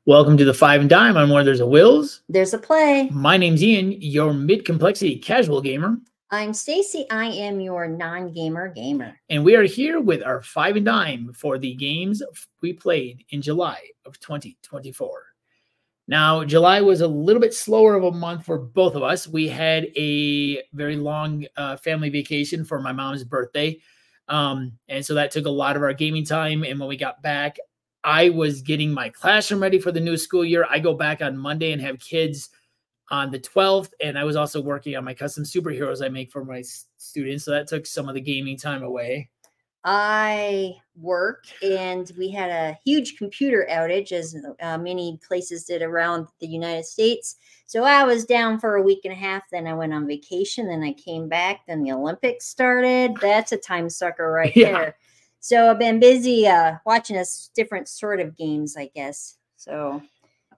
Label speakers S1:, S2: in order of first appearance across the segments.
S1: Welcome to the Five and Dime. I'm where there's a Wills.
S2: There's a play.
S1: My name's Ian, your mid-complexity casual gamer.
S2: I'm Stacey. I am your non-gamer gamer.
S1: And we are here with our Five and Dime for the games we played in July of 2024. Now, July was a little bit slower of a month for both of us. We had a very long family vacation for my mom's birthday. And so that took a lot of our gaming time. And when we got back, I was getting my classroom ready for the new school year. I go back on Monday and have kids on the 12th. And I was also working on my custom superheroes I make for my students. So that took some of the gaming time away.
S2: I work, and we had a huge computer outage, as many places did around the United States. So I was down for a week and a half. Then I went on vacation. Then I came back. Then the Olympics started. That's a time sucker right there. So I've been busy watching different sort of games, I guess. So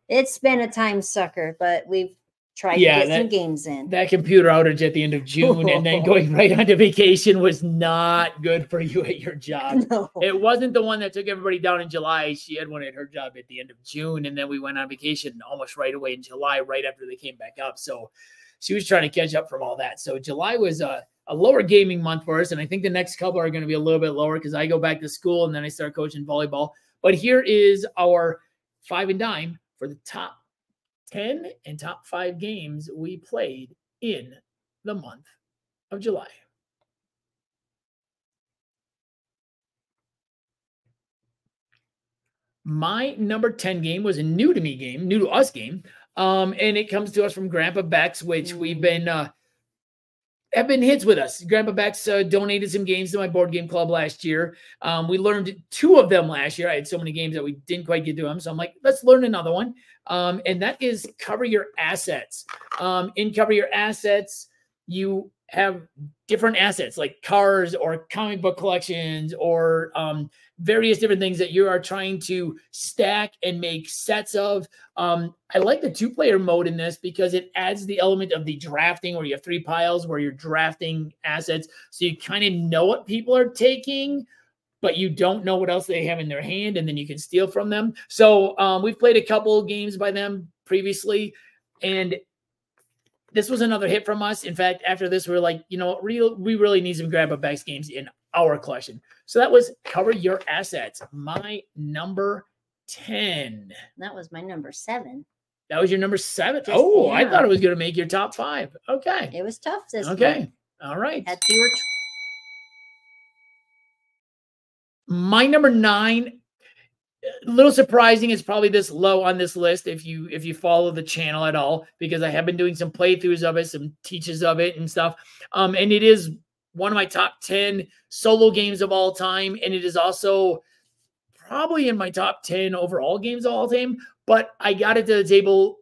S2: it's been a time sucker, but we've tried to get some games in.
S1: That computer outage at the end of June and then going right onto vacation was not good for you at your job.
S2: No.
S1: It wasn't the one that took everybody down in July. She had one at her job at the end of June, and then we went on vacation almost right away in July, right after they came back up. So she was trying to catch up from all that. So July was a lower gaming month for us, and I think the next couple are going to be a little bit lower because I go back to school and then I start coaching volleyball. But here is our Five and Dime for the top 10 and top 5 games we played in the month of July. My number 10 game was a new to us game. And it comes to us from Grandpa Beck's, which we've been have been hits with us. Grandpa Beck's donated some games to my board game club last year. We learned 2 of them last year. I had so many games that we didn't quite get to them. So I'm like, let's learn another one. And that is Cover Your Assets. In Cover Your Assets, you have different assets like cars or comic book collections or various different things that you are trying to stack and make sets of. I like the 2-player mode in this because it adds the element of the drafting where you have 3 piles where you're drafting assets. So you kind of know what people are taking, but you don't know what else they have in their hand, and then you can steal from them. So we've played a couple of games by them previously, and this was another hit from us. In fact, after this, we were like, you know, we really need some Grandpa Beck's games in our collection. So that was Cover Your Assets, my number 10.
S2: That was my number 7.
S1: That was your number 7?
S2: Just,
S1: oh,
S2: yeah.
S1: I thought it was going to make your top 5. Okay.
S2: It was tough this
S1: Okay. All right.
S2: Had fewer.
S1: My number 9, a little surprising it's probably this low on this list if you follow the channel at all, because I have been doing some playthroughs of it, some teaches of it and stuff. And it is one of my top 10 solo games of all time. And it is also probably in my top 10 overall games of all time. But I got it to the table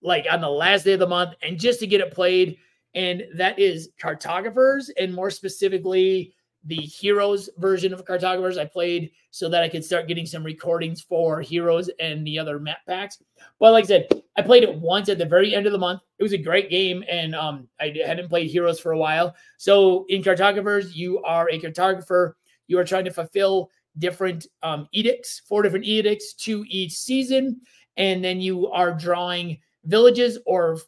S1: like on the last day of the month and just to get it played. And that is Cartographers, and more specifically, the Heroes version of Cartographers I played so that I could start getting some recordings for Heroes and the other map packs. But like I said, I played it once at the very end of the month. It was a great game, and I hadn't played Heroes for a while. So in Cartographers, you are a cartographer. You are trying to fulfill different edicts, 4 different edicts to each season. And then you are drawing villages or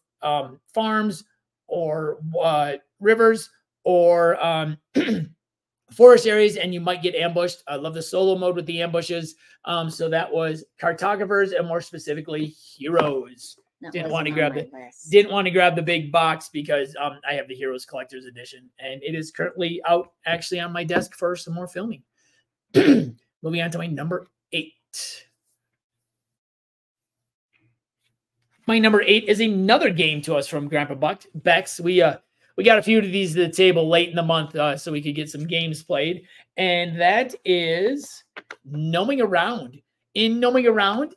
S1: farms or rivers or forest areas, and you might get ambushed. I love the solo mode with the ambushes. So that was Cartographers, and more specifically Heroes. Didn't want to grab the big box because I have the Heroes Collector's Edition, and it is currently out actually on my desk for some more filming. Moving on to my number 8. My number 8 is another game to us from Grandpa Beck's. We got a few of these to the table late in the month so we could get some games played. And that is Gnoming Around. In Gnoming Around,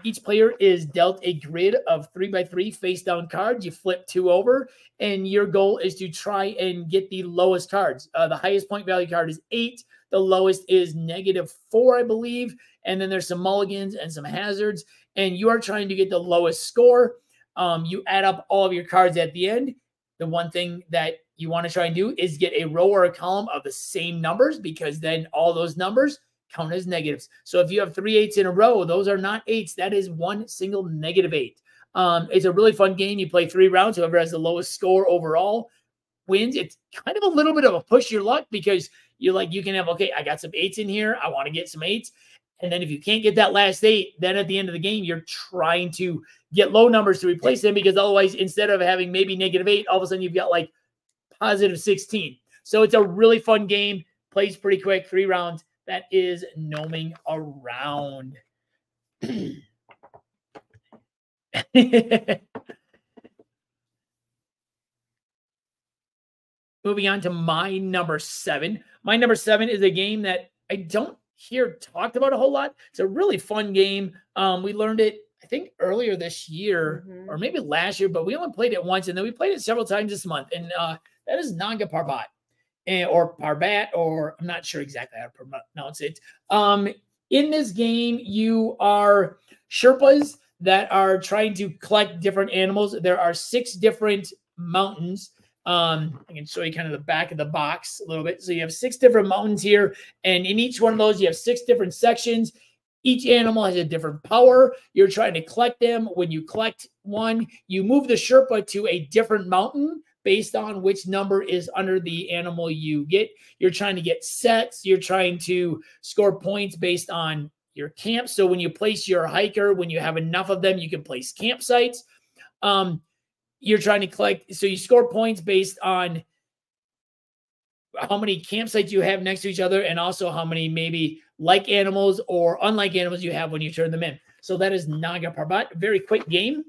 S1: each player is dealt a grid of 3x3 face-down cards. You flip 2 over, and your goal is to try and get the lowest cards. The highest point value card is 8. The lowest is -4, I believe. And then there's some mulligans and some hazards. And you are trying to get the lowest score. You add up all of your cards at the end. The one thing that you want to try and do is get a row or a column of the same numbers, because then all those numbers count as negatives. So if you have 3 8s in a row, those are not 8s. That is one single -8. It's a really fun game. You play 3 rounds. Whoever has the lowest score overall wins. It's kind of a little bit of a push your luck because you can have, okay, I got some 8s in here. I want to get some 8s. And then if you can't get that last 8, then at the end of the game, you're trying to get low numbers to replace them, because otherwise, instead of having maybe -8, all of a sudden you've got like +16. So it's a really fun game. Plays pretty quick, 3 rounds. That is gnoming around. Moving on to my number 7. My number 7 is a game that I don't hear talked about a whole lot. It's a really fun game. We learned it, I think, earlier this year or maybe last year, but we only played it once, and then we played it several times this month. And that is Nanga Parbat, or Parbat, or I'm not sure exactly how to pronounce it. In this game, you are Sherpas that are trying to collect different animals. There are 6 different mountains. I can show you kind of the back of the box a little bit. So you have 6 different mountains here, and in each one of those, you have 6 different sections. Each animal has a different power. You're trying to collect them. When you collect one, you move the Sherpa to a different mountain based on which number is under the animal you get. You're trying to get sets. You're trying to score points based on your camp. So when you place your hiker, when you have enough of them, you can place campsites. You're trying to collect, so you score points based on how many campsites you have next to each other, and also how many maybe like animals or unlike animals you have when you turn them in. So that is Naga Parbat. Very quick game.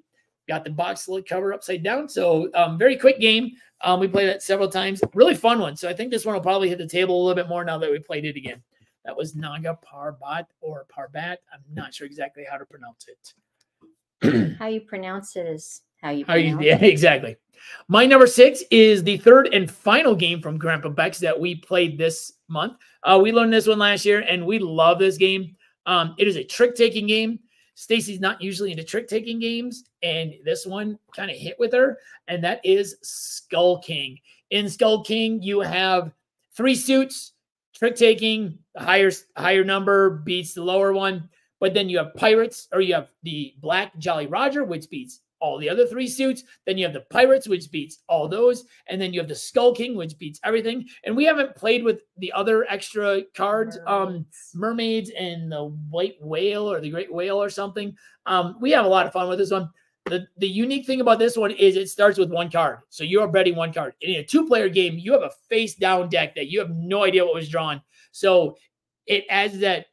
S1: Got the box cover upside down. So very quick game. We played that several times. Really fun one. So I think this one will probably hit the table a little bit more now that we played it again. That was Naga Parbat or Parbat. I'm not sure exactly how to pronounce it.
S2: How you pronounce it is how you pronounce
S1: it. Exactly. My number 6 is the third and final game from Grandpa Beck's that we played this month. We learned this one last year, and we love this game. It is a trick-taking game. Stacey's not usually into trick-taking games, and this one kind of hit with her, and that is Skull King. In Skull King, you have 3 suits. Trick-taking, the higher number beats the lower one. But then you have pirates, or you have the Black Jolly Roger, which beats all the other 3 suits. Then you have the pirates, which beats all those. And then you have the Skull King, which beats everything. And we haven't played with the other extra cards, mermaids and the white whale or the great whale or something. We have a lot of fun with this one. The unique thing about this one is it starts with 1 card. So you're betting 1 card. In a 2-player game, you have a face-down deck that you have no idea what was drawn. So it adds that,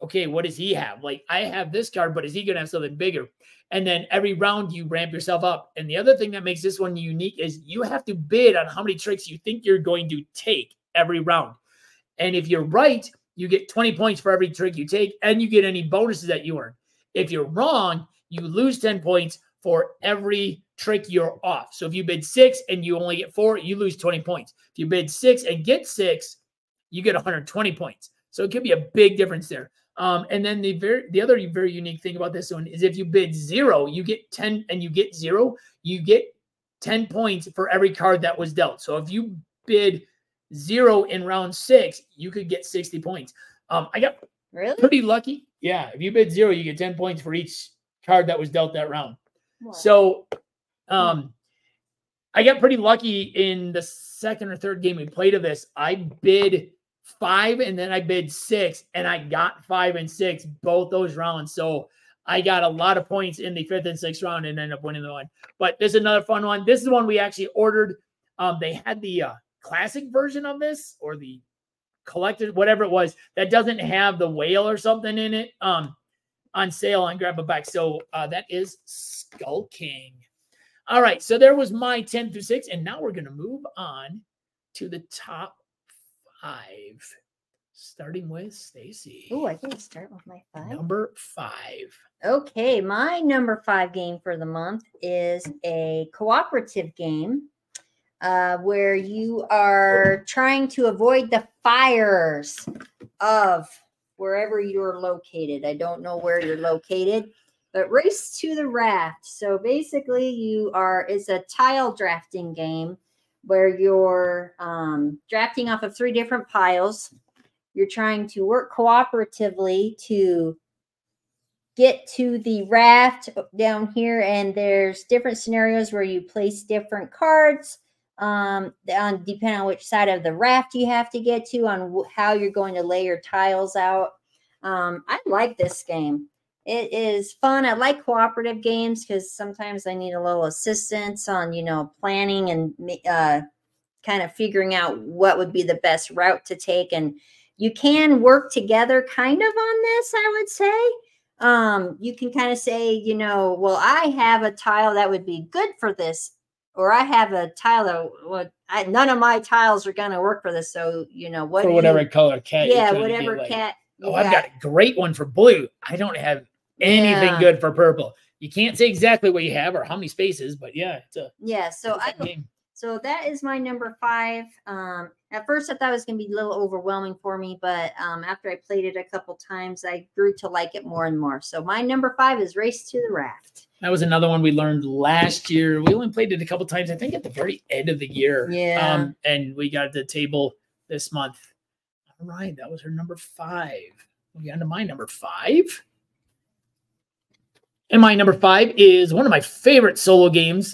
S1: okay, what does he have? Like, I have this card, but is he going to have something bigger? And then every round you ramp yourself up. And the other thing that makes this one unique is you have to bid on how many tricks you think you're going to take every round. And if you're right, you get 20 points for every trick you take, and you get any bonuses that you earn. If you're wrong, you lose 10 points for every trick you're off. So if you bid 6 and you only get 4, you lose 20 points. If you bid 6 and get 6, you get 120 points. So it could be a big difference there. And then the other very unique thing about this one is if you bid 0, you get 10, and you get 0, you get 10 points for every card that was dealt. So if you bid 0 in round 6, you could get 60 points. I got pretty lucky. Yeah, if you bid 0, you get 10 points for each card that was dealt that round. Wow. So I got pretty lucky in the second or third game we played of this. I bid 5 and then I bid 6, and I got 5 and 6 both those rounds. So I got a lot of points in the 5th and 6th round and ended up winning the one. But this is another fun one. This is the one we actually ordered. They had the classic version of this, or the collected, whatever it was, that doesn't have the whale or something in it, on sale on Grab a Bike. So that is Skull King. All right, so there was my 10 through 6, and now we're going to move on to the top 5, starting with Stacey.
S2: Oh, I can start with my 5.
S1: Number 5.
S2: Okay, my number 5 game for the month is a cooperative game where you are trying to avoid the fires of wherever you're located. I don't know where you're located, but Race to the Raft. So basically it's a tile drafting game where you're drafting off of 3 different piles, You're trying to work cooperatively to get to the raft down here, and there's different scenarios where you place different cards depending on which side of the raft you have to get to, on how you're going to lay your tiles out. I like this game. It is fun. I like cooperative games because sometimes I need a little assistance on, planning and kind of figuring out what would be the best route to take. And you can work together kind of on this, I would say. You can kind of say, well, I have a tile that would be good for this, or I have a tile that none of my tiles are going to work for this. So, what
S1: for whatever color cat.
S2: Yeah, whatever cat.
S1: I've got a great one for blue. I don't have anything good for purple. You can't say exactly what you have or how many spaces, but yeah, it's a game.
S2: So that is my number 5. At first, I thought it was going to be a little overwhelming for me, but after I played it a couple times, I grew to like it more and more. So my number 5 is Race to the Raft.
S1: That was another one we learned last year. We only played it a couple times, I think, at the very end of the year.
S2: Yeah.
S1: And we got the table this month. All right, that was her number 5. We got to my number 5. And my number 5 is one of my favorite solo games.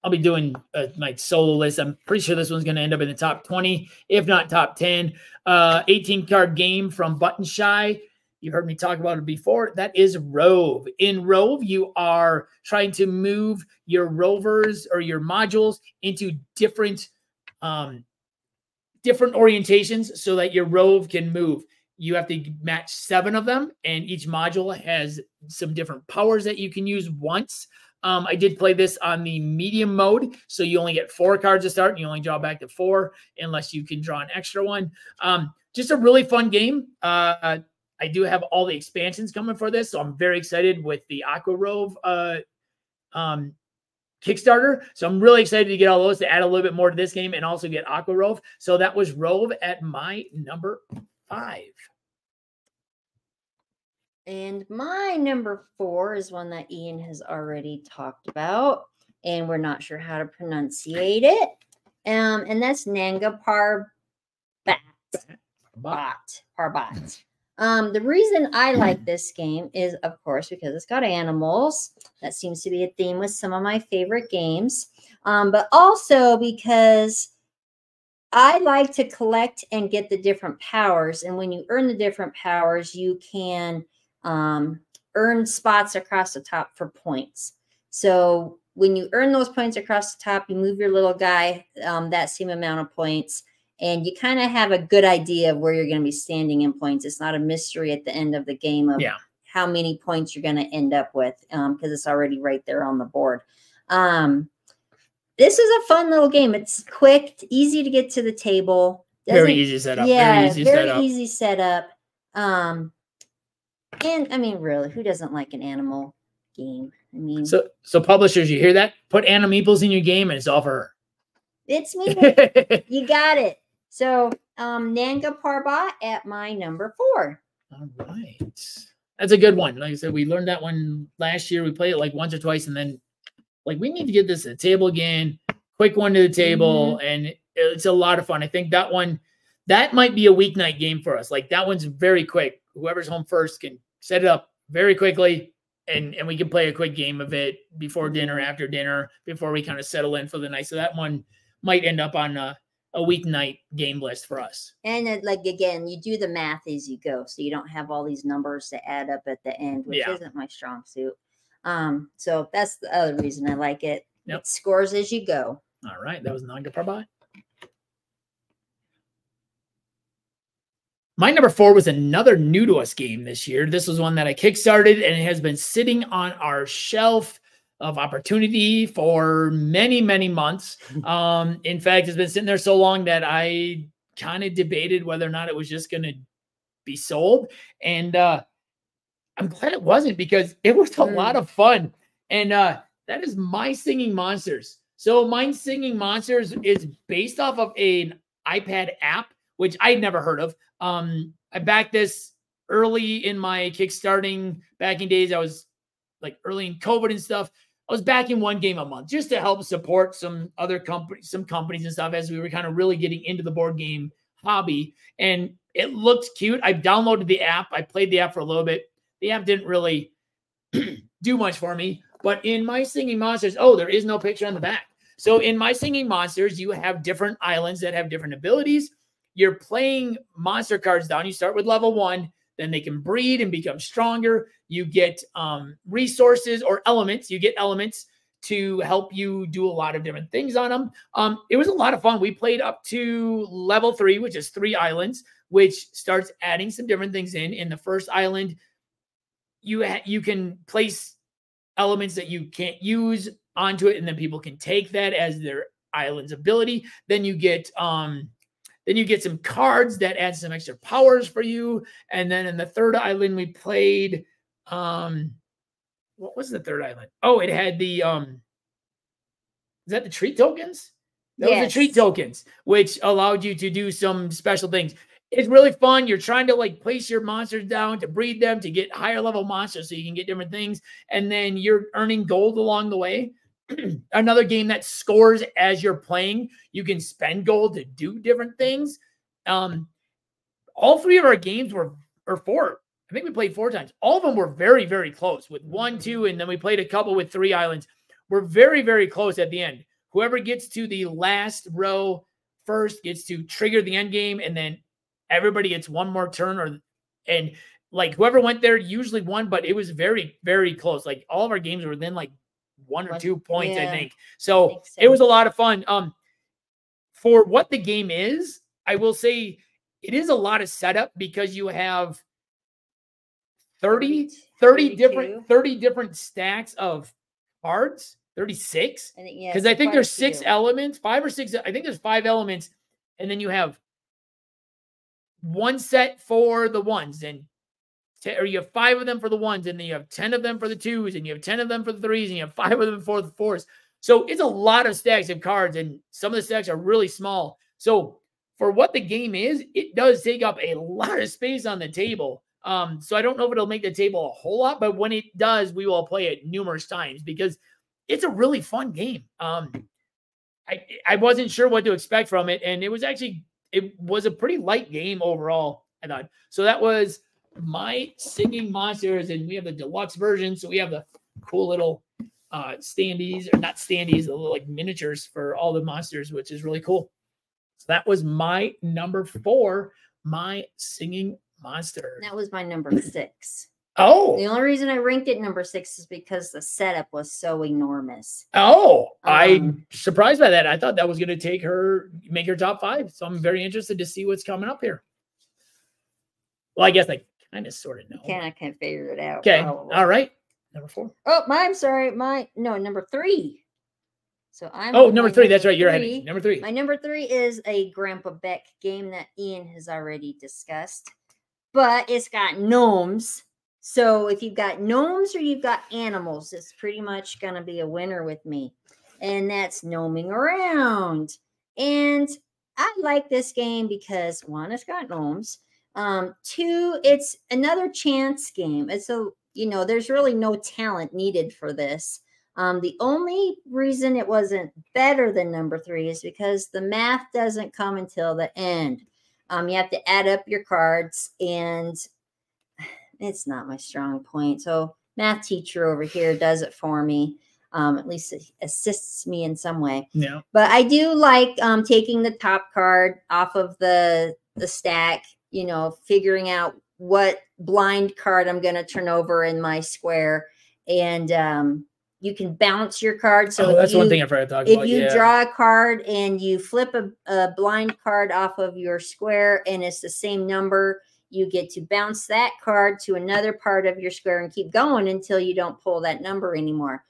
S1: I'll be doing my solo list. I'm pretty sure this one's going to end up in the top 20, if not top 10. 18-card game from Button Shy. You heard me talk about it before. That is Rove. In Rove, you are trying to move your rovers or your modules into different orientations so that your Rove can move. You have to match 7 of them, and each module has some different powers that you can use once. I did play this on the medium mode, so you only get 4 cards to start, and you only draw back to 4 unless you can draw an extra one. Just a really fun game. I do have all the expansions coming for this, so I'm very excited with the Aqua Rove Kickstarter. So I'm really excited to get all those to add a little bit more to this game and also get Aqua Rove. So that was Rove at my number 5.
S2: And my number 4 is one that Ian has already talked about, and we're not sure how to pronunciate it. And that's Nanga Parbat. The reason I like this game is, of course, because it's got animals. That seems to be a theme with some of my favorite games. But also because I like to collect and get the different powers. And when you earn the different powers, you can earn spots across the top for points. So when you earn those points across the top, you move your little guy that same amount of points, and you kind of have a good idea of where you're going to be standing in points. It's not a mystery at the end of the game of how many points you're going to end up with because it's already right there on the board. This is a fun little game. It's quick, easy to get to the table.
S1: Very easy setup.
S2: Yeah, very easy setup. And I mean, really, who doesn't like an animal game? I mean,
S1: so publishers, you hear that? Put Animeeples in your game, and it's all for her.
S2: It's me. You got it. So, Nanga Parbat at my number 4.
S1: All right, that's a good one. Like I said, we learned that one last year. We played it like once or twice, and then like we need to get this to the table again. Quick one to the table, and it's a lot of fun. I think that one, that might be a weeknight game for us. Like that one's very quick. Whoever's home first can set it up very quickly, and we can play a quick game of it before dinner, after dinner, before we kind of settle in for the night. So that one might end up on a weeknight game list for us.
S2: And like, again, you do the math as you go. So you don't have all these numbers to add up at the end, which isn't my strong suit. So that's the other reason I like it. Yep. It scores as you go.
S1: All right. That was Nanga Parbat. My number 4 was another new to us game this year. This was one that I kickstarted, and it has been sitting on our shelf of opportunity for many, many months. In fact, it's been sitting there so long that I kind of debated whether or not it was just going to be sold. And I'm glad it wasn't, because it was a lot of fun. And that is My Singing Monsters. So My Singing Monsters is based off of an iPad app, which I'd never heard of. I backed this early in my kickstarting backing days. I was like early in COVID and stuff. I was backing one game a month just to help support some other companies, some companies and stuff, as we were kind of really getting into the board game hobby, and it looks cute. I downloaded the app. I played the app for a little bit. The app didn't really do much for me. But in My Singing Monsters, oh, there is no picture on the back. So in My Singing Monsters, you have different islands that have different abilities. You're playing monster cards down. You start with level 1. Then they can breed and become stronger. You get resources or elements. You get elements to help you do a lot of different things on them. It was a lot of fun. We played up to level 3, which is 3 islands, which starts adding some different things in. In the first island, you can place elements that you can't use onto it, and then people can take that as their island's ability. Then you get some cards that add some extra powers for you. And then in the third island, we played, what was the third island? Oh, it had the, is that the treat tokens? That was the treat tokens, which allowed you to do some special things. It's really fun. You're trying to like place your monsters down to breed them, to get higher level monsters so you can get different things. And then you're earning gold along the way. Another game that scores as you're playing. You can spend gold to do different things. All 3 of our games were, or 4, I think we played 4 times. All of them were very, very close with 1, 2, and then we played a couple with 3 islands. We're very, very close at the end. Whoever gets to the last row first gets to trigger the end game, and then everybody gets one more turn, and like whoever went there usually won, but it was very, very close. Like all of our games were within like 1 or 2 points, I think. So it was a lot of fun. For what the game is, I will say it is a lot of setup because you have 30 different stacks of cards, 36. Because I think there's 6 elements, 5 or 6. I think there's 5 elements, and then you have 1 set for the 1s, and or you have 5 of them for the 1s, and then you have 10 of them for the 2s, and you have 10 of them for the 3s, and you have 5 of them for the 4s. So it's a lot of stacks of cards, and some of the stacks are really small. So for what the game is, it does take up a lot of space on the table. So I don't know if it'll make the table a whole lot, but when it does, we will play it numerous times because it's a really fun game. I wasn't sure what to expect from it, and it was a pretty light game overall, I thought. So that was My Singing Monsters, and we have the deluxe version. So we have the cool little standees, or not standees, the little like miniatures for all the monsters, which is really cool. So that was my number 4, My Singing Monsters.
S2: That was my number 6.
S1: Oh,
S2: the only reason I ranked it number 6 is because the setup was so enormous.
S1: Oh, I'm surprised by that. I thought that was going to make her top 5. So I'm very interested to see what's coming up here. Well, I guess I kind of sort of know.
S2: I can figure it out.
S1: Okay. Probably. All right. Number 4.
S2: Oh, I'm sorry. Number 3. So I'm
S1: number 3. That's right. You're ahead. Number 3.
S2: My number 3 is a Grandpa Beck game that Ian has already discussed, but it's got gnomes. So if you've got gnomes or you've got animals, it's pretty much going to be a winner with me. And that's Gnoming Around. And I like this game because 1, it's got gnomes. 2, it's another chance game. It's there's really no talent needed for this. The only reason it wasn't better than number 3 is because the math doesn't come until the end. You have to add up your cards, and it's not my strong point. So math teacher over here does it for me. At least it assists me in some way.
S1: Yeah.
S2: But I do like taking the top card off of the stack, figuring out what blind card I'm going to turn over in my square. And you can bounce your card. So
S1: that's one thing I forgot to talk about.
S2: If you draw a card and you flip a blind card off of your square and it's the same number, you get to bounce that card to another part of your square and keep going until you don't pull that number anymore.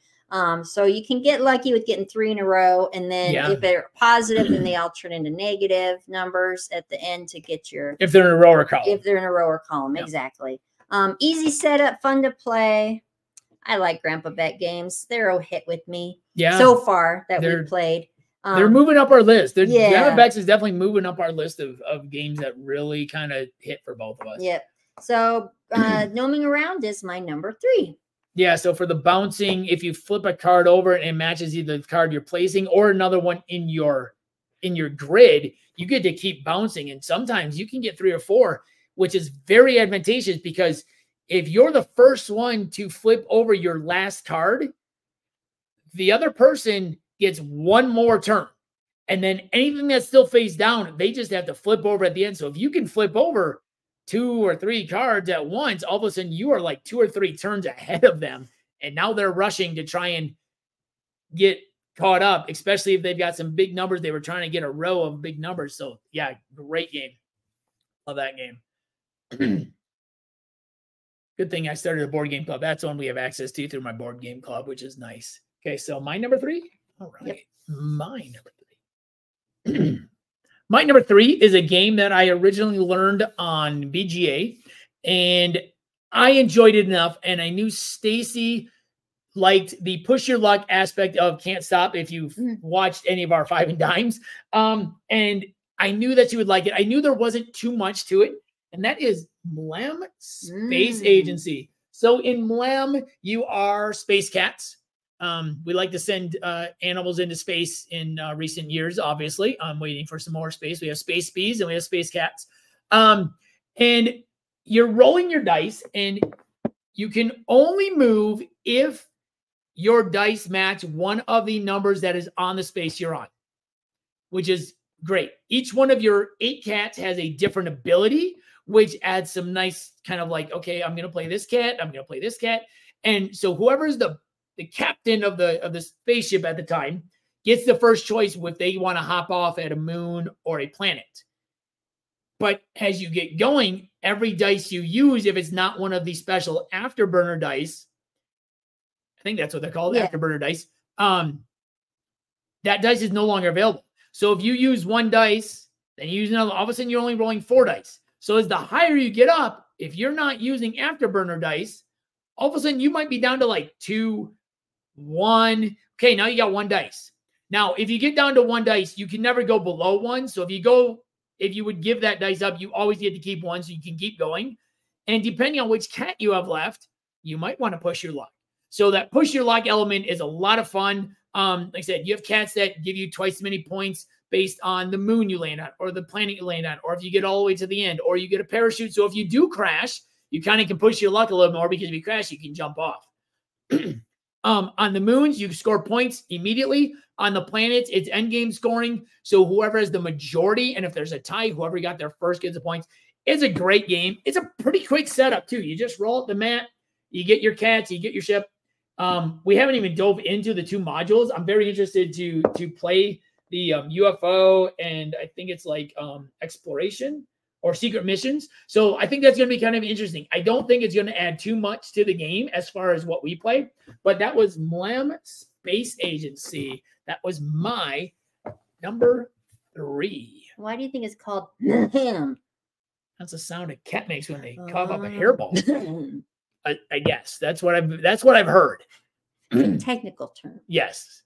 S2: So you can get lucky with getting 3 in a row. And then if they're positive, then they all turn into negative numbers at the end to get your...
S1: If they're in a row or column.
S2: If they're in a row or column, exactly. Easy setup, fun to play. I like Grandpa Beck games. They're a hit with me so far that we've played.
S1: They're moving up our list. Grandpa Beck's is definitely moving up our list of games that really kind of hit for both of us.
S2: Yep. So Gnoming Around is my number 3.
S1: Yeah, so for the bouncing, if you flip a card over and it matches either the card you're placing or another one in your in your grid, you get to keep bouncing. And sometimes you can get 3 or 4, which is very advantageous because if you're the first one to flip over your last card, the other person gets one more turn. And then anything that's still face down, they just have to flip over at the end. So if you can flip over 2 or 3 cards at once, all of a sudden you are like 2 or 3 turns ahead of them. And now they're rushing to try and get caught up, especially if they've got some big numbers. They were trying to get a row of big numbers. So yeah, great game. Love that game. Good thing I started a board game club. That's one we have access to through my board game club, which is nice. Okay, so my number 3. All right, yep. My number 3. My number 3 is a game that I originally learned on BGA, and I enjoyed it enough, and I knew Stacey liked the push your luck aspect of Can't Stop if you've watched any of our 5 and Dimes. And I knew that she would like it. I knew there wasn't too much to it, and that is MLEM Space Agency. So in MLEM, you are space cats. We like to send animals into space in recent years, obviously. I'm waiting for some more space. We have space bees and we have space cats. And you're rolling your dice, and you can only move if your dice match one of the numbers that is on the space you're on, which is great. Each one of your 8 cats has a different ability, which adds some nice kind of like, okay, I'm going to play this cat. I'm going to play this cat. And so whoever's the captain of the spaceship at the time gets the first choice if they want to hop off at a moon or a planet. But as you get going, every dice you use, if it's not one of the special afterburner dice, I think that's what they're called, afterburner dice, that dice is no longer available. So if you use 1 dice, then you use another, all of a sudden you're only rolling 4 dice. So as the higher you get up, if you're not using afterburner dice, all of a sudden you might be down to like 2, 1. Okay, now you got 1 dice. Now, if you get down to 1 dice, you can never go below 1. So if you would give that dice up, you always get to keep 1 so you can keep going. And depending on which cat you have left, you might want to push your luck. So that push your luck element is a lot of fun. Like I said, you have cats that give you twice as many points based on the moon you land on or the planet you land on, or if you get all the way to the end, or you get a parachute. So if you do crash, you kind of can push your luck a little more because if you crash, you can jump off. On the moons, you score points immediately. On the planets, it's endgame scoring. So whoever has the majority, and if there's a tie, whoever got there first gets the points. It's a great game. It's a pretty quick setup, too. You just roll up the mat, you get your cats, you get your ship. We haven't even dove into the 2 modules. I'm very interested to play the UFO, and I think it's like exploration or secret missions. So I think that's going to be kind of interesting. I don't think it's going to add too much to the game as far as what we play, but that was MLEM Space Agency. That was my number 3.
S2: Why do you think it's called MLEM?
S1: That's the sound a cat makes when they cough up a hairball. I guess that's what I've heard.
S2: Technical term.
S1: Yes.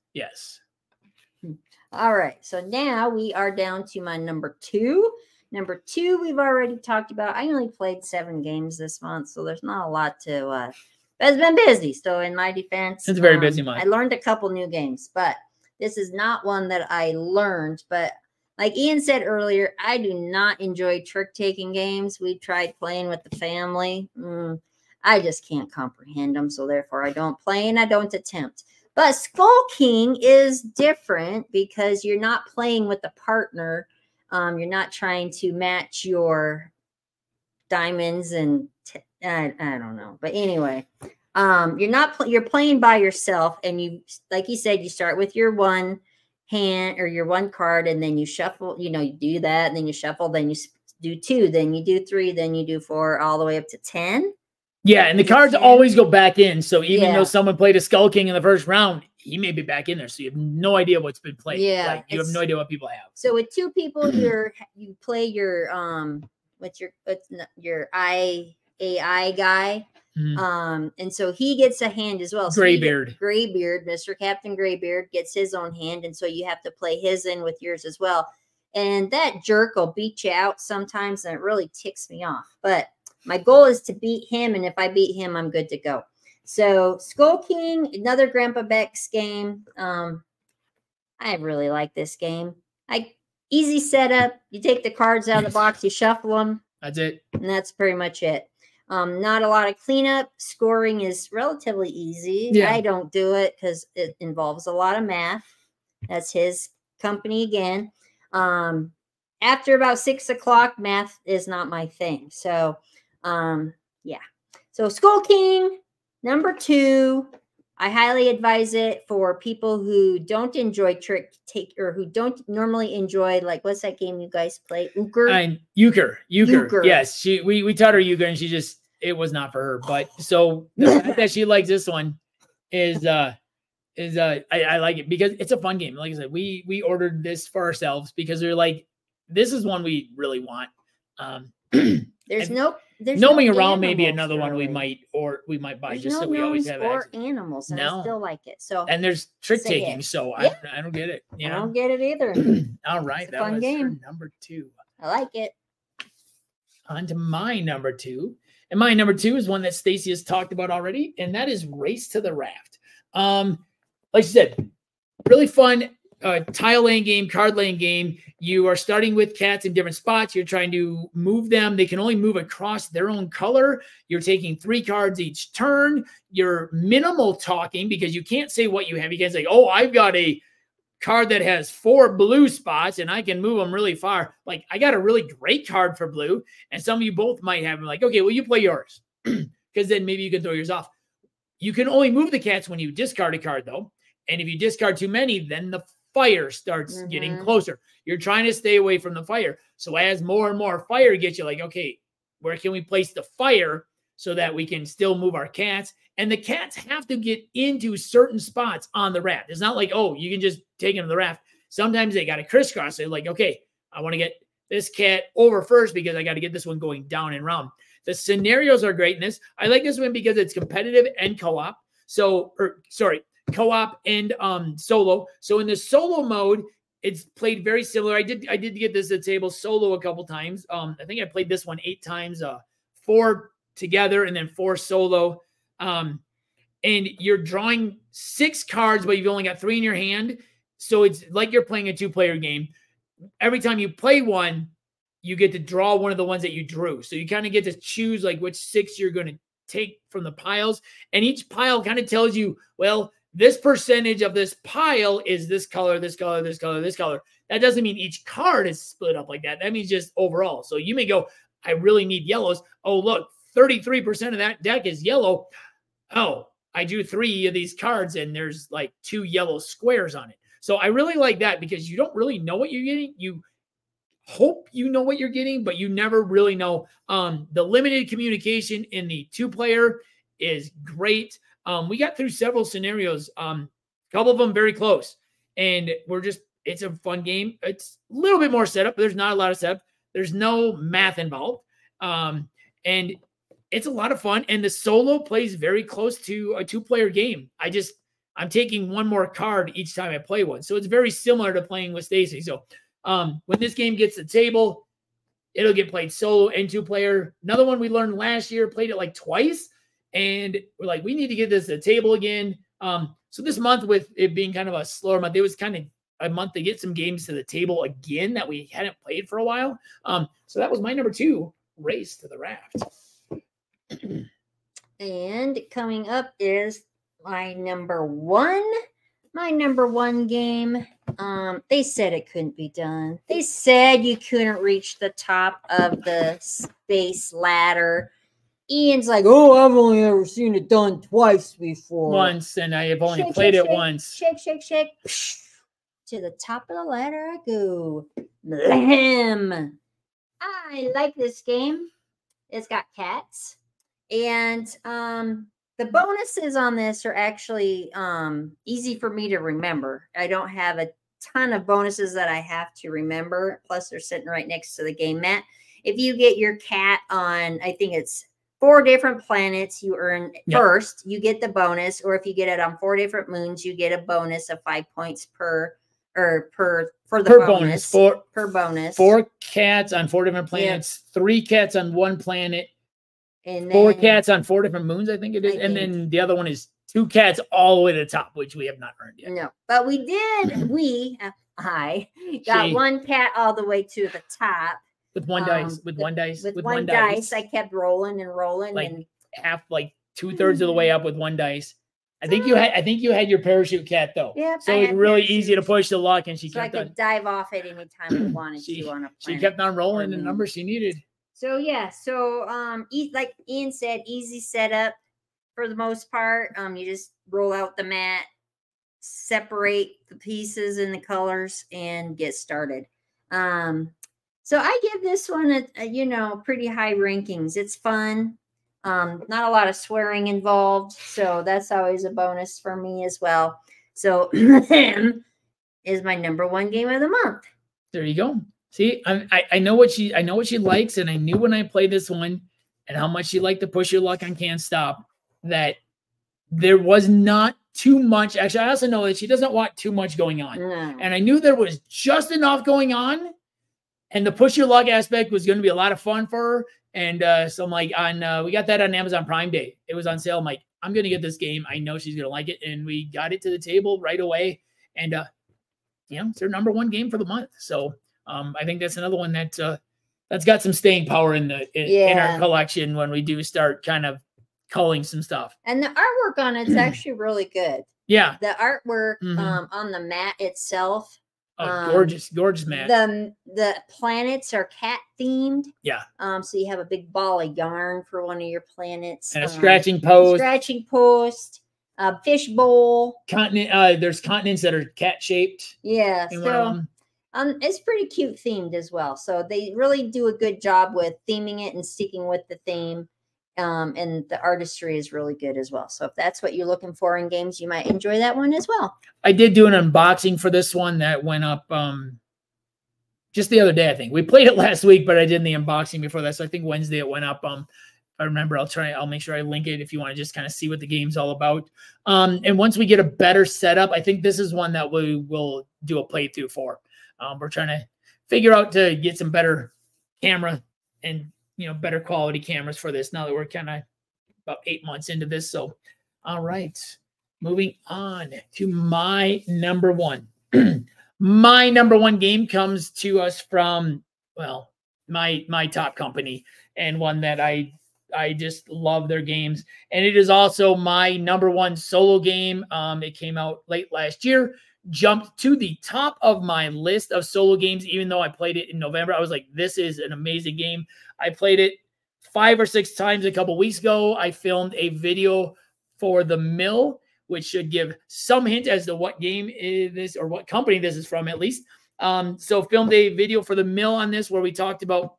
S2: All right. So now we are down to my number 2. Number 2, we've already talked about. I only played 7 games this month, so there's not a lot to. But it's been busy. So in my defense,
S1: it's a very busy month.
S2: I learned a couple new games, but this is not one that I learned. But like Ian said earlier, I do not enjoy trick-taking games. We tried playing with the family. I just can't comprehend them, so therefore I don't play and I don't attempt. But Skull King is different because you're not playing with a partner. You're not trying to match your diamonds and I don't know. But anyway, you're playing by yourself, and you, like you said, you start with your 1 hand or your 1 card, and then you shuffle. You do that, and then you shuffle. Then you do 2, then you do 3, then you do 4, all the way up to 10.
S1: Yeah, and the cards always go back in. So even though someone played a Skull King in the first round, he may be back in there. So you have no idea what's been played.
S2: Yeah,
S1: like, you have no idea what people have.
S2: So with 2 people, you play your what's your AI guy. And so he gets a hand as well. So Graybeard, Mr. Captain Graybeard gets his own hand, and so you have to play his in with yours as well. And that jerk will beat you out sometimes, and it really ticks me off. But my goal is to beat him, and if I beat him, I'm good to go. So Skull King, another Grandpa Beck's game. I really like this game. I Easy setup. You take the cards out of the box, you shuffle them.
S1: That's it.
S2: And that's pretty much it. Not a lot of cleanup. Scoring is relatively easy.
S1: Yeah.
S2: I don't do it because it involves a lot of math. That's his company again. After about 6 o'clock, math is not my thing. So, yeah. So Skull King, number 2. I highly advise it for people who don't enjoy or who don't normally enjoy, like, what's that game you guys play? Euchre?
S1: Euchre. Yes. We taught her Euchre and it was not for her. But so the fact that she likes this one is I like it because it's a fun game. Like I said, we ordered this for ourselves because they're like, this is one we really want.
S2: There's no
S1: around maybe another one we might buy.
S2: There's
S1: just
S2: no
S1: so we always have
S2: or
S1: access.
S2: animals, and I still like it. So
S1: and there's trick taking, so I don't get it.
S2: I don't get it either.
S1: All right, that was game. Number 2.
S2: I like it.
S1: On to my number 2, and my number 2 is one that Stacey has talked about already, and that is Race to the Raft. Like you said, really fun tile laying game, card laying game. You are starting with cats in different spots. You're trying to move them. They can only move across their own color. You're taking 3 cards each turn. You're minimal talking because you can't say what you have. You can't say, oh, I've got a card that has 4 blue spots and I can move them really far. Like, I got a really great card for blue. And some of you both might have them like, okay, well, you play yours because then maybe you can throw yours off. You can only move the cats when you discard a card, though. And if you discard too many, then the fire starts getting closer. You're trying to stay away from the fire. So as more and more fire gets you like, okay, where can we place the fire so that we can still move our cats? And the cats have to get into certain spots on the raft. It's not like, oh, you can just take them to the raft. Sometimes they got to crisscross. They're like, okay, I want to get this cat over first because I got to get this one going down and round. The scenarios are great in this. I like this one because it's competitive and co-op. Co-op and solo. So in the solo mode, it's played very similar. I did get this at table solo a couple times. I think I played this one 8 times, 4 together and then 4 solo. And you're drawing 6 cards, but you've only got 3 in your hand. So it's like you're playing a 2-player game. Every time you play one, you get to draw one of the ones that you drew. So you kind of get to choose like which 6 you're going to take from the piles. And each pile kind of tells you, well, this percentage of this pile is this color, this color, this color, this color. That doesn't mean each card is split up like that. That means just overall. So you may go, I really need yellows. Oh, look, 33% of that deck is yellow. Oh, I drew 3 of these cards and there's like 2 yellow squares on it. So I really like that because you don't really know what you're getting. You hope you know what you're getting, but you never really know. The limited communication in the 2-player is great. We got through several scenarios, a couple of them very close, and it's a fun game. It's a little bit more setup. There's not a lot of setup. There's no math involved. And it's a lot of fun. And the solo plays very close to a 2-player game. I'm taking 1 more card each time I play one. So it's very similar to playing with Stacey. So when this game gets to the table, it'll get played solo and 2-player. Another one we learned last year, played it like twice. And we're like, we need to get this to the table again. So this month, with it being kind of a slower month, it was kind of a month to get some games to the table again that we hadn't played for a while. So that was my number 2, Race to the Raft.
S2: And coming up is my number 1. My number 1 game. They said it couldn't be done. They said you couldn't reach the top of the space ladder. Ian's like, oh, I've only ever seen it done twice before.
S1: Once, and I have only played it once.
S2: Shake, shake, shake. To the top of the ladder I go. Blam! I like this game. It's got cats. And the bonuses on this are actually easy for me to remember. I don't have a ton of bonuses that I have to remember. Plus, they're sitting right next to the game mat. If you get your cat on, I think it's 4 different planets, you earn first, you get the bonus. Or if you get it on 4 different moons, you get a bonus of 5 points per bonus. Per bonus.
S1: 4 cats on 4 different planets, 3 cats on 1 planet, and then 4 cats on 4 different moons, I think it is. And then the other one is 2 cats all the way to the top, which we have not earned yet.
S2: No, but we did. high. Got one cat all the way to the top.
S1: With one dice. With one dice.
S2: With one dice. I kept rolling and rolling.
S1: Like
S2: and
S1: half, like 2/3 of the way up with one dice. I think you had your parachute cat though.
S2: Yeah.
S1: So it's really easy to push the luck, and she kept
S2: I could dive off at any time I wanted to on a planet.
S1: She kept on rolling the numbers she needed.
S2: So yeah, like Ian said, easy setup for the most part. You just roll out the mat, separate the pieces and the colors, and get started. So I give this one a pretty high rankings. It's fun. Not a lot of swearing involved, so that's always a bonus for me as well. So is my #1 game of the month.
S1: There you go. See, I know what she likes, and I knew when I played this one and how much she liked to push your luck on Can't Stop that there was not too much. Actually, I also know that she doesn't want too much going on, and I knew there was just enough going on, and the push your luck aspect was going to be a lot of fun for her. And so I'm like, we got that on Amazon Prime Day. It was on sale. I'm like, I'm going to get this game. I know she's going to like it. And we got it to the table right away. And, it's her #1 game for the month. So I think that's another one that's got some staying power in our collection when we do start kind of culling some stuff.
S2: And the artwork on it's actually really good.
S1: Yeah.
S2: The artwork on the mat itself.
S1: Gorgeous mat.
S2: The planets are cat themed.
S1: Yeah.
S2: So you have a big ball of yarn for one of your planets.
S1: And a scratching post.
S2: Fish bowl.
S1: Continent. There's continents that are cat shaped.
S2: Yeah. So it's pretty cute themed as well. So they really do a good job with theming it and sticking with the theme. And the artistry is really good as well. So if that's what you're looking for in games, you might enjoy that one as well.
S1: I did do an unboxing for this one that went up just the other day, I think. We played it last week, but I did the unboxing before that. So I think Wednesday it went up. If I remember, I'll make sure I link it if you want to just kind of see what the game's all about. And once we get a better setup, I think this is one that we will do a playthrough for. We're trying to figure out to get some better camera and better quality cameras for this now that we're kind of about 8 months into this. So, all right, moving on to my #1. My #1 game comes to us from, well, my top company, and one that I just love their games. And it is also my #1 solo game. It came out late last year, jumped to the top of my list of solo games, even though I played it in November. I was like, this is an amazing game. I played it 5 or 6 times a couple weeks ago. I filmed a video for The Mill, which should give some hint as to what game is this or what company this is from, at least. So filmed a video for The Mill on this where we talked about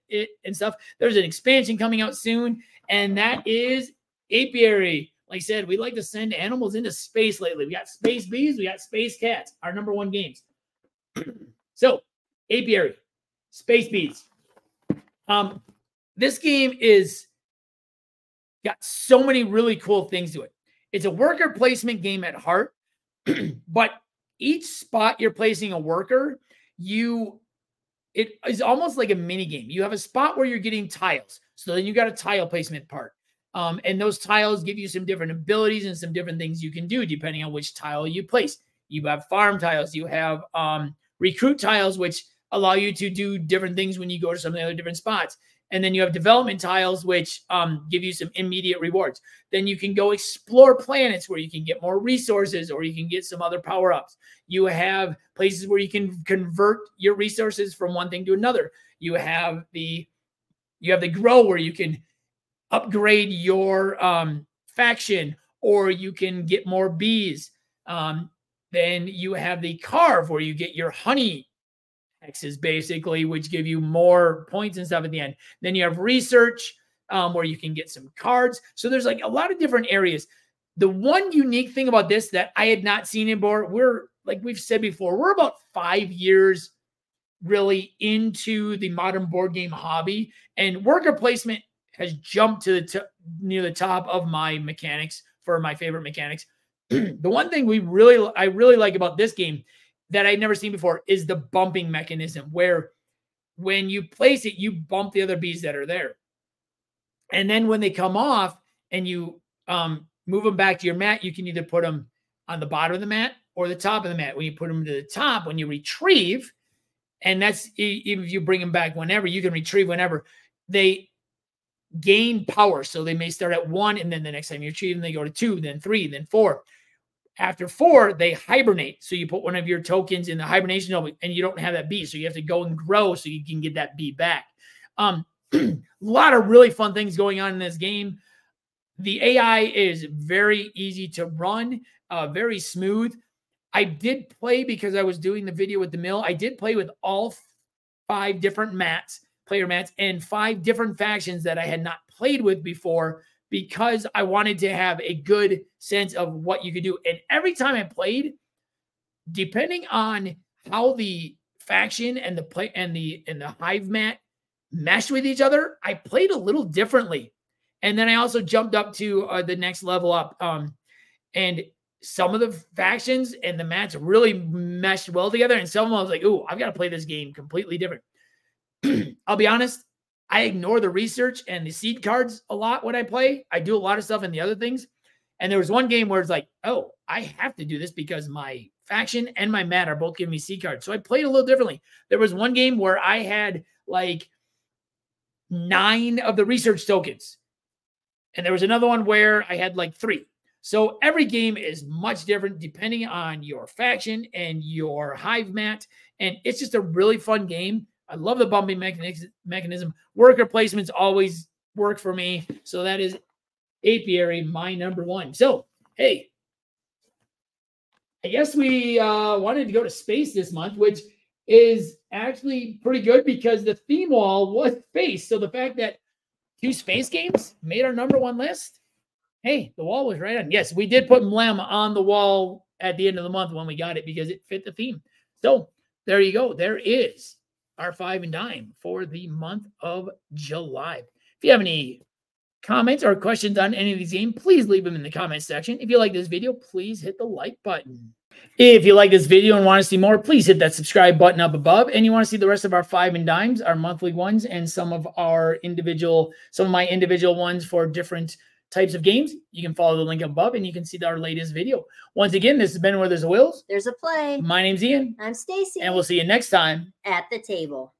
S1: it and stuff. There's an expansion coming out soon, and that is Apiary. Like I said, we like to send animals into space lately. We got space bees, we got space cats, our #1 games. So, Apiary, space bees. This game got so many really cool things to it. It's a worker placement game at heart, but each spot you're placing a worker, it is almost like a mini game. You have a spot where you're getting tiles. So then you got a tile placement part. And those tiles give you some different abilities and some different things you can do depending on which tile you place. You have farm tiles. You have recruit tiles, which allow you to do different things when you go to some of the other different spots. And then you have development tiles, which give you some immediate rewards. Then you can go explore planets where you can get more resources or you can get some other power-ups. You have places where you can convert your resources from one thing to another. You have the grow where you can upgrade your faction, or you can get more bees. Then you have the carve where you get your honey X's basically, which give you more points and stuff at the end. Then you have research where you can get some cards. So there's like a lot of different areas. The one unique thing about this that I had not seen before, like we've said before, we're about 5 years really into the modern board game hobby, and worker placement has jumped to near the top of my mechanics for my favorite mechanics. The one thing I really like about this game that I'd never seen before is the bumping mechanism, where when you place it, you bump the other bees that are there. And then when they come off and you move them back to your mat, you can either put them on the bottom of the mat or the top of the mat. When you put them to the top, when you retrieve, and that's even if you bring them back whenever, you can retrieve whenever, they gain power. So they may start at 1, and then the next time you retrieve them, they go to 2, then 3, then 4. After 4, they hibernate. So you put one of your tokens in the hibernation zone, and you don't have that bee. So you have to go and grow so you can get that bee back. A lot of really fun things going on in this game. The AI is very easy to run, very smooth. I did play, because I was doing the video with the mill, I did play with all 5 different player mats, and 5 different factions that I had not played with before, because I wanted to have a good sense of what you could do. And every time I played, depending on how the faction and the hive mat meshed with each other, I played a little differently. And then I also jumped up to the next level up. And some of the factions and the mats really meshed well together. And some of them I was like, ooh, I've got to play this game completely different. I'll be honest, I ignore the research and the seed cards a lot when I play. I do a lot of stuff in the other things. And there was one game where it's like, oh, I have to do this because my faction and my mat are both giving me seed cards. So I played a little differently. There was one game where I had like 9 of the research tokens. And there was another one where I had like 3. So every game is much different depending on your faction and your hive mat. And it's just a really fun game. I love the bumping mechanism. Worker placements always work for me. So that is Apiary, my number 1. So, hey, I guess we wanted to go to space this month, which is actually pretty good because the theme wall was space. So the fact that 2 space games made our number 1 list, hey, the wall was right on. Yes, we did put Mlem on the wall at the end of the month when we got it because it fit the theme. So there you go. There is our 5 and dime for the month of July. If you have any comments or questions on any of these games, please leave them in the comment section. If you like this video, please hit the like button. If you like this video and want to see more, please hit that subscribe button up above. And you want to see the rest of our 5 and dimes, our monthly ones, and some of my individual ones for different types of games, you can follow the link above and you can see our latest video. Once again, this has been Where There's a Wills.
S2: There's a play.
S1: My name's Ian.
S2: I'm Stacey.
S1: And we'll see you next time
S2: at the table.